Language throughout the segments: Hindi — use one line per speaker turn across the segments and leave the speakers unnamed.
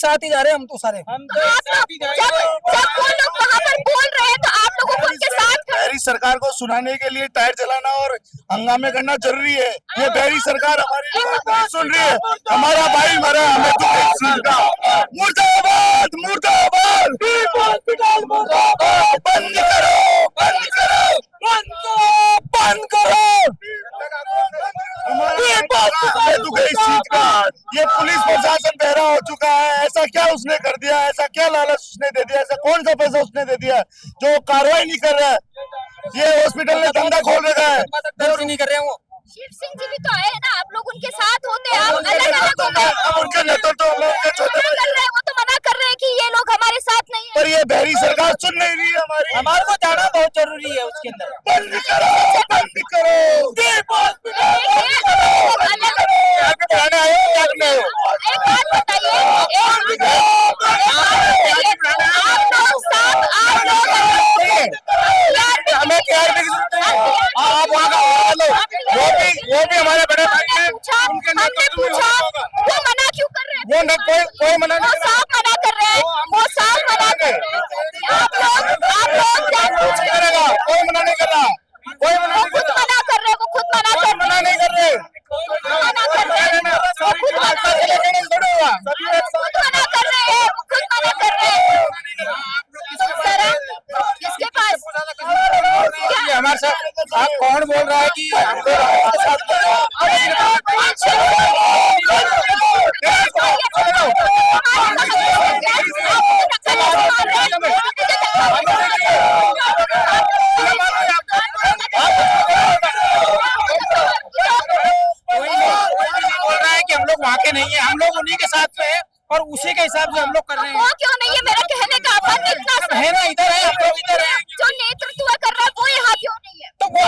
साथ ही जा रहे हैं हम तो सारे।
जब वो लोग वहाँ पर बोल रहे हैं तो आप लोगों को उनके साथ
बहरी सरकार को सुनाने के लिए टायर चलाना और हंगामे करना जरूरी है। ये बहरी सरकार हमारी बात नहीं सुन रही है। हमारा भाई मरा, हमें तो एक चीज का मुर्दाबाद मुर्दाबाद, बंद करो बंद करो बंद करो। ये बात हमें तो इस चीज का, ये पुलिस प्रशासन बहरा हो चुका है। ऐसा क्या उसने कर दिया, ऐसा क्या लालच उसने दे दिया, ऐसा कौन सा पैसा उसने दे दिया जो कार्रवाई नहीं कर रहा है। ये हॉस्पिटल ने धंधा खोल रखा है,
नहीं कर रहे हैं वो।
शिव सिंह जी भी तो आए हैं ना, आप लोग उनके साथ होते हैं, आप अलग अलग हो गए।
अब उनके नेतृत्व हम लोग
कर रहे हैं, वो तो मना कर रहे हैं कि ये लोग हमारे साथ नहीं है।
पर ये बहरी सरकार सुन नहीं रही है हमारी।
हमारे को जाना बहुत जरूरी है उसके अंदर।
बंद करो बंद करो।
एक बात बताइए,
हमें वो भी हमारे बड़े भाई हैं।
हमने पूछा वो मना क्यों कर रहे हैं?
वो कोई मना नहीं,
वो साफ मना कर रहे हैं, वो साफ मना कर रहे हैं। आप लोग जानबूझ के
करेगा, कोई मना नहीं कर रहा, कोई मना
वो
नहीं
खुद
कर रहा,
मना कर रहे हैं, वो खुद मना कर
मना नहीं कर रहे,
मना कर रहे हैं, वो खुद मना कर रहे हैं, खुद मना कर रहे हैं, वो खुद मना कर रहे हैं। जरा किसके पास
ये हमारे साथ आप कौन बोल रहा है कि हम लोग वहाँ के नहीं है, हम लोग उन्हीं के साथ में है और उसी के हिसाब से हम लोग कर रहे हैं।
वो क्यों नहीं है? मेरा कहने का अपन इतना
है ना, इधर है, हम लोग इधर है।
जो नेतृत्व कर रहा है वो यहाँ क्यों नहीं है?
तो वो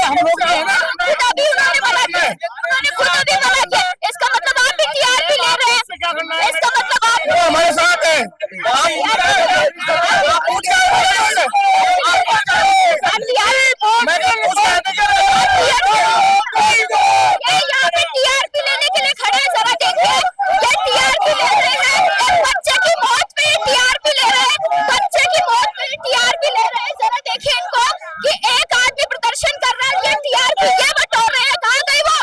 हम लोग है ना,
खुद अभी उन्होंने मना किया, उन्होंने खुद अभी मना किया। इसका मतलब आप भी टीआरपी ले रहे हैं, इसका मतलब आप
वो हमारे साथ है।
यहाँ पे टीआरपी लेने के लिए खड़े हैं। जरा देखिए, ये टीआरपी ले रहे हैं, एक बच्चे की मौत पे टीआरपी ले रहे हैं, बच्चे की मौत पे टीआरपी ले रहे हैं। जरा देखिए इनको कि एक आदमी प्रदर्शन कर रहा है, ये टीआरपी ये बटोर रहे हैं, कहाँ गई वो?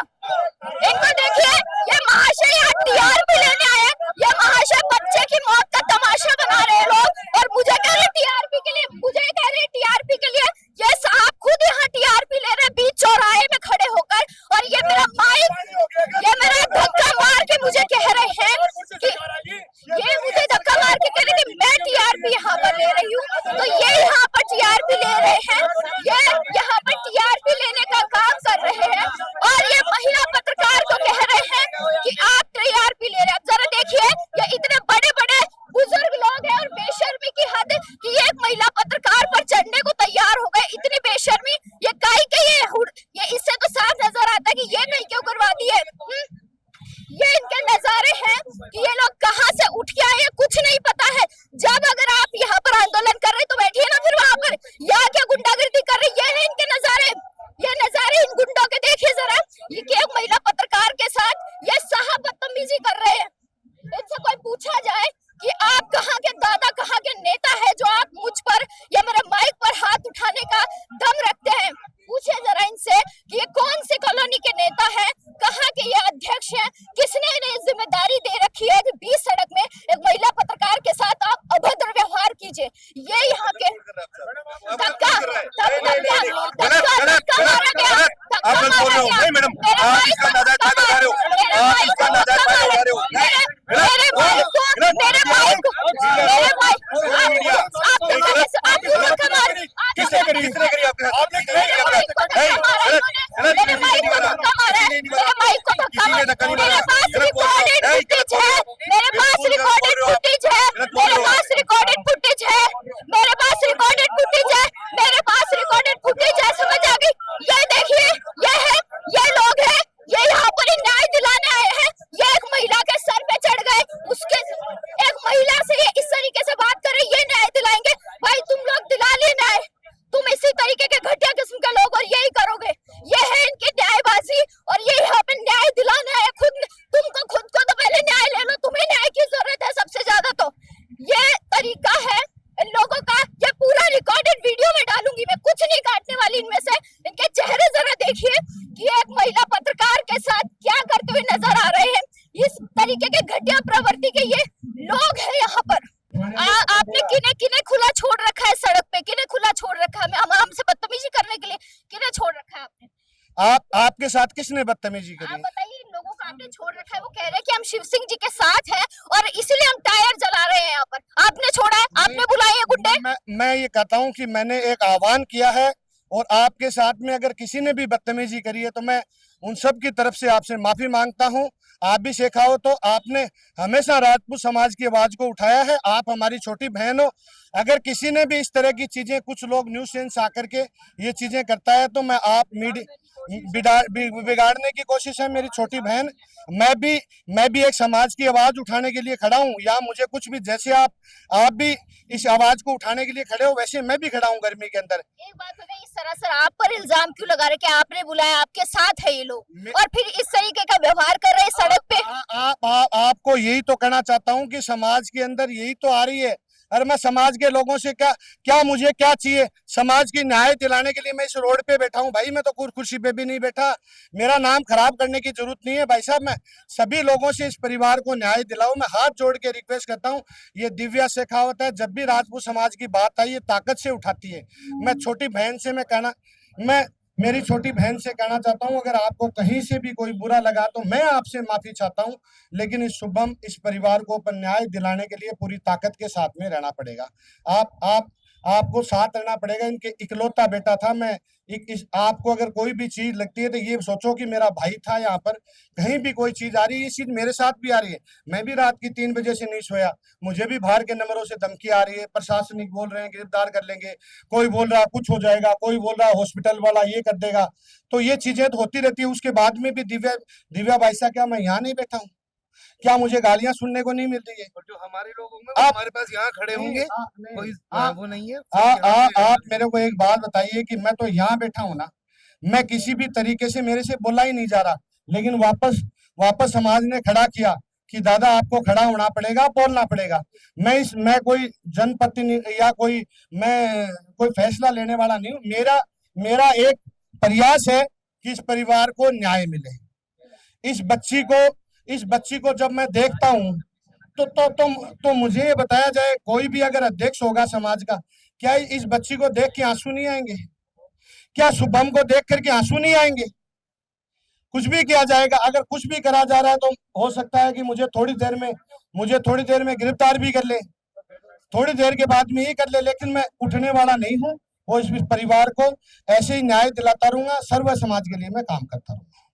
इनको देखिए, ये महाशय यहाँ टीआरपी लेने आए हैं, ये महाशय बच्चे की मौत का तमाशा बना रहे हैं लोग, और मुझे कह रहे टीआरपी के लिए, मुझे कह रहे टीआरपी के लिए। ये साहब खुद यहाँ टीआरपी ले रहे हैं बीच चौराहे में खड़े होकर, और ये मेरा माइक, ये मेरा धक्का मार के मुझे कह रहे हैं कि ये मुझे धक्का मार के कह रहे कि मैं टीआरपी यहाँ पर ले रही हूँ। तो ये यहाँ पर टीआरपी ले रहे हैं, ये यहाँ पर टीआरपी लेने का काम कर रहे हैं, और ये महिला पत्रकार को कह रहे हैं कि आप टीआरपी ले रहे हैं। जरा देखिए, ये इतने बड़े बड़े बुजुर्ग लोग हैं और बेशर्मी की हद कि ये एक महिला पत्रकार पर चढ़ने को तैयार हो गए। इतनी बेशर्मी, ये काई के ये इससे तो साफ नजर आता है कि ये कहीं क्यों करवा दी है। ये इनके नजारे हैं कि ये लोग कहाँ से उठ के आए, कुछ नहीं पता है। जब अगर आप यहाँ पर आंदोलन कर रहे तो बैठिए ना फिर वहां पर, यहाँ क्या गुंडागर्दी कर रही, ये है इनके नजारे। ये नजारे इन गुंडों के देखिए जरा, ये एक महिला पत्रकार के साथ ये साहब बदतमीजी कर रहे हैं। इनसे कोई पूछा जाए कि आप कहाँ के दादा, कहाँ के नेता है जो आप मुझ पर या मेरे माइक पर हाथ उठाने का दम रखते हैं? पूछे जरा इनसे कि ये कौन सी कॉलोनी के नेता है, कहाँ के ये अध्यक्ष हैं, किसने इन्हें जिम्मेदारी दे रखी है कि बीच सड़क में एक महिला पत्रकार के साथ आप अभद्र व्यवहार कीजिए। ये यहाँ के धक्का मारा गया, समझ आ गई। ये देखिए, ये है, ये लोग हैं, ये यहाँ पर न्याय दिलाने आए हैं। ये एक महिला के सर पे चढ़ गए, उसके एक महिला से ये इस तरीके से बात कर रहे, ये न्याय दिलाएंगे? भाई तुम लोग दिला लिए न्याय, तुम इसी तरीके के घटिया किस्म के लोग और यही करोगे। ये है इनकी न्यायबाजी, और ये यहाँ पे न्याय दिलाने आए, खुद कि एक महिला पत्रकार के साथ क्या करते हुए नजर आ रहे हैं। इस तरीके के घटिया प्रवृत्ति के ये लोग हैं यहाँ पर। आपने किन्हें किन्हें खुला छोड़ रखा है सड़क पे, किन्हें खुला छोड़ रखा है हमसे बदतमीजी करने के लिए, किन्हें छोड़ रखा है आपने?
आपके साथ किसने बदतमीजी करी?
आप बताइए, इन लोगों को आपने छोड़ रखा है, वो कह रहे हैं कि हम शिव सिंह जी के साथ हैं और इसीलिए हम टायर जला रहे हैं यहाँ पर। आपने छोड़ा है, आपने बुलाए हैं गुंडे?
मैं ये कहता हूँ कि मैंने एक आह्वान किया है और आपके साथ में अगर किसी ने भी बदतमीजी करी है तो मैं उन सब की तरफ से आपसे माफी मांगता हूँ। आप भी सीखा हो तो आपने हमेशा राजपूत समाज की आवाज को उठाया है, आप हमारी छोटी बहन हो। अगर किसी ने भी इस तरह की चीजें, कुछ लोग न्यूज सेंस आकर के ये चीजें करता है तो मैं आप बिगाड़ने की कोशिश है मेरी छोटी बहन। मैं भी एक समाज की आवाज उठाने के लिए खड़ा हूँ, या मुझे कुछ भी, जैसे आप भी इस आवाज को उठाने के लिए खड़े हो वैसे मैं भी खड़ा हूँ गर्मी के अंदर।
एक बात बताइए, सरासर आप पर इल्जाम क्यों लगा रहे कि आपने बुलाया, आपके साथ है ये लोग और फिर इस तरीके का व्यवहार कर रहे हैं सड़क पे?
आपको यही तो कहना चाहता हूँ कि समाज के अंदर यही तो आ रही है। अरे मैं समाज के लोगों से मुझे क्या चाहिए? समाज की न्याय दिलाने के लिए मैं इस रोड पे बैठा हूँ भाई, मैं तो कुर्सी पे भी नहीं बैठा। मेरा नाम खराब करने की जरूरत नहीं है भाई साहब। मैं सभी लोगों से इस परिवार को न्याय दिलाऊं, मैं हाथ जोड़ के रिक्वेस्ट करता हूँ। ये दिव्या शेखावत है, जब भी राजपूत समाज की बात आई ये ताकत से उठाती है। मैं छोटी बहन से मेरी छोटी बहन से कहना चाहता हूं, अगर आपको कहीं से भी कोई बुरा लगा तो मैं आपसे माफी चाहता हूं, लेकिन इस शुभम, इस परिवार को न्याय दिलाने के लिए पूरी ताकत के साथ में रहना पड़ेगा। आपको साथ रहना पड़ेगा। इनके इकलौता बेटा था मैं। आपको अगर कोई भी चीज लगती है तो ये सोचो कि मेरा भाई था। यहाँ पर कहीं भी कोई चीज आ रही है, ये चीज मेरे साथ भी आ रही है। मैं भी रात की 3 बजे से नहीं सोया, मुझे भी बाहर के नंबरों से धमकी आ रही है, प्रशासनिक बोल रहे हैं गिरफ्तार कर लेंगे, कोई बोल रहा कुछ हो जाएगा, कोई बोल रहा हॉस्पिटल वाला ये कर देगा। तो ये चीजें तो होती रहती है। उसके बाद में भी दिव्या भाई साहब, क्या मैं यहाँ नहीं बैठा हूँ? क्या मुझे गालियां सुनने को नहीं मिल रही है?
और जो हमारे लोग होंगे वो हमारे पास यहाँ खड़े होंगे, कोई वो नहीं है।
आप मेरे को एक बात बताइए कि मैं तो यहाँ बैठा हूँ ना, मैं किसी भी तरीके से, मेरे से बोला ही नहीं जा रहा, लेकिन वापस समाज ने खड़ा किया कि दादा आपको खड़ा होना पड़ेगा, बोलना पड़ेगा। मैं कोई जनप्रतिनिधि या मैं कोई फैसला लेने वाला नहीं हूँ। मेरा एक प्रयास है कि इस परिवार को न्याय मिले। इस बच्ची को जब मैं देखता हूँ तो मुझे ये बताया जाए, कोई भी अगर अध्यक्ष होगा समाज का, क्या इस बच्ची को देख के आंसू नहीं आएंगे? क्या शुभम को देख करके आंसू नहीं आएंगे? कुछ भी किया जाएगा, अगर कुछ भी करा जा रहा है तो हो सकता है कि मुझे थोड़ी देर में गिरफ्तार भी कर ले, थोड़ी देर के बाद में ही कर ले, लेकिन मैं उठने वाला नहीं हूँ। और इस परिवार को ऐसे ही न्याय दिलाता रहूंगा, सर्व समाज के लिए मैं काम करता रहूंगा।